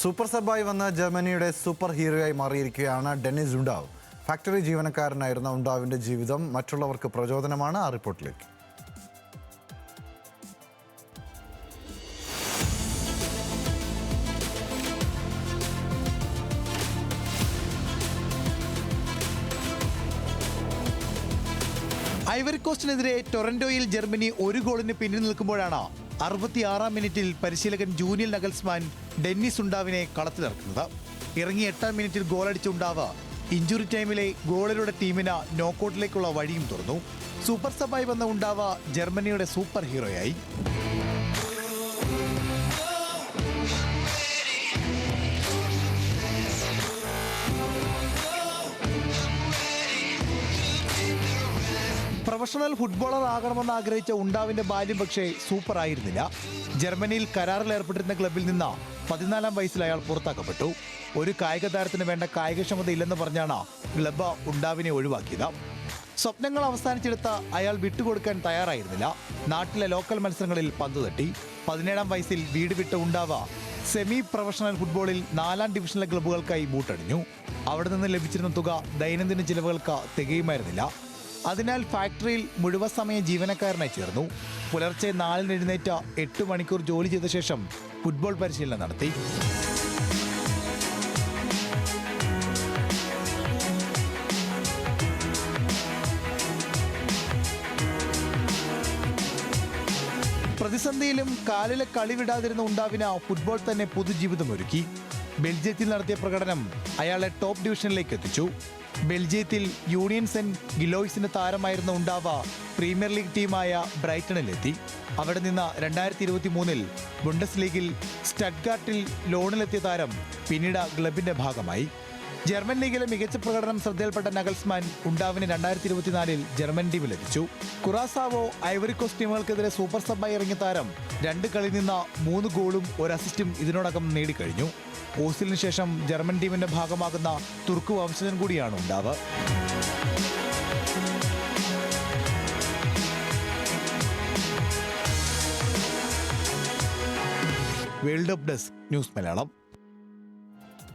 Super സബായി വന്ന ജർമ്മനിയുടെ super ഹീറോയായി മാറിയിരിക്കുകയാണ് ഡെന്നിസ് ഉണ്ടാവ്. ഫാക്ടറി ജീവനക്കാരനായിരുന്ന ഉണ്ടാവിൻ്റെ ജീവിതം മറ്റുള്ളവർക്ക് പ്രചോദനമാണ്. ആ റിപ്പോർട്ടിലേക്ക്. ഐവറി കോസ്റ്റിനെതിരെ ടൊറന്റോയിൽ ജർമ്മനി 1 ഗോളിന് പിന്നിൽ നിൽക്കുമ്പോഴാണ് 66-ാം മിനിറ്റിൽ പരിശീലകൻ ജൂലിയൻ നഗൽസ്മാൻ ഡെന്നിസ് ഉണ്ടാവിനെ കളത്തിലിറക്കുന്നത്. ഇറങ്ങി 8-ാം മിനിറ്റിൽ ഗോളടിച്ച ഉണ്ടാവ് ഇഞ്ചുറി ടൈമിലെ ഗോളരുടെ ടീമിന് നോക്കൌട്ടിലേക്കുള്ള വഴിയും തുറന്നു. സൂപ്പർ സബായി വന്ന ഉണ്ടാവ് ജർമ്മനിയുടെ സൂപ്പർ ഹീറോയായി. പ്രൊഫഷണൽ ഫുട്ബോളർ ആകണമെന്ന് ആഗ്രഹിച്ച ഉണ്ടാവിന്റെ ബാല്യം പക്ഷേ സൂപ്പർ ആയിരുന്നില്ല. ജർമ്മനിയിൽ കരാറിൽ ഏർപ്പെട്ടിരുന്ന ക്ലബിൽ നിന്ന് 14-ാം വയസ്സിൽ അയാൾ പുറത്താക്കപ്പെട്ടു. ഒരു കായിക താരത്തിന് വേണ്ട കായികക്ഷമത ഇല്ലെന്ന് പറഞ്ഞാണ് ക്ലബ് ഉണ്ടാവിനെ ഒഴിവാക്കിയത്. സ്വപ്നങ്ങൾ അവസാനിച്ചെടുത്ത അയാൾ വിട്ടുകൊടുക്കാൻ തയ്യാറായിരുന്നില്ല. നാട്ടിലെ ലോക്കൽ മത്സരങ്ങളിൽ പന്ത് തട്ടി. 17-ാം വയസ്സിൽ വീട് വിട്ട ഉണ്ടാവ് സെമി പ്രൊഫഷണൽ ഫുട്ബോളിൽ 4-ാം ഡിവിഷനിലെ ക്ലബ്ബുകൾക്കായി ബൂട്ടണിഞ്ഞു. അവിടെ നിന്ന് ലഭിച്ചിരുന്ന തുക ദൈനംദിന ചിലവുകൾക്ക് തികയുമായിരുന്നില്ല. അതിനാൽ ഫാക്ടറിയിൽ മുഴുവൻ സമയ ജീവനക്കാരനായി ചേർന്നു. പുലർച്ചെ 4-ന് എഴുന്നേറ്റ 8 മണിക്കൂർ ജോലി ചെയ്ത ശേഷം ഫുട്ബോൾ പരിശീലനം നടത്തി. പ്രതിസന്ധിയിലും കാലിലെ കളി വിടാതിരുന്ന ഉണ്ടാവിന് ഫുട്ബോൾ തന്നെ പുതുജീവിതം ഒരുക്കി. ബെൽജിയത്തിൽ നടത്തിയ പ്രകടനം അയാളെ ടോപ്പ് ഡിവിഷനിലേക്ക് എത്തിച്ചു. ബെൽജിയത്തിൽ യൂണിയൻ സെന്റ് ഗിലോയ്സിന്റെ താരമായിരുന്ന ഉണ്ടാവ് പ്രീമിയർ ലീഗ് ടീമായ ബ്രൈറ്റണിലെത്തി. അവിടെ നിന്ന് 2023-ൽ ബുണ്ടസ് ലീഗിൽ സ്റ്റഡ്ഗാർട്ടിൽ ലോണിലെത്തിയ താരം പിന്നീട് ക്ലബിന്റെ ഭാഗമായി. ജർമ്മൻ ലീഗിലെ മികച്ച പ്രകടനം ശ്രദ്ധയിൽപ്പെട്ട Nagelsmann ഉണ്ടാവിനെ 2024-ൽ German ടീമിലെത്തിച്ചു. കുറാസാവോ, Ivory Coast ടീമുകൾക്കെതിരെ super സബായി ഇറങ്ങിയ താരം 2 കളിയിൽ നിന്ന് 3 ഗോളും 1 അസിസ്റ്റും ഇതിനോടകം നേടിക്കഴിഞ്ഞു. ഓസിലിന് ശേഷം ജർമ്മൻ ടീമിന്റെ ഭാഗമാകുന്ന തുർക്ക് വംശജൻ കൂടിയാണ് ഉണ്ടാവ്. World cup desk, news Malayalam.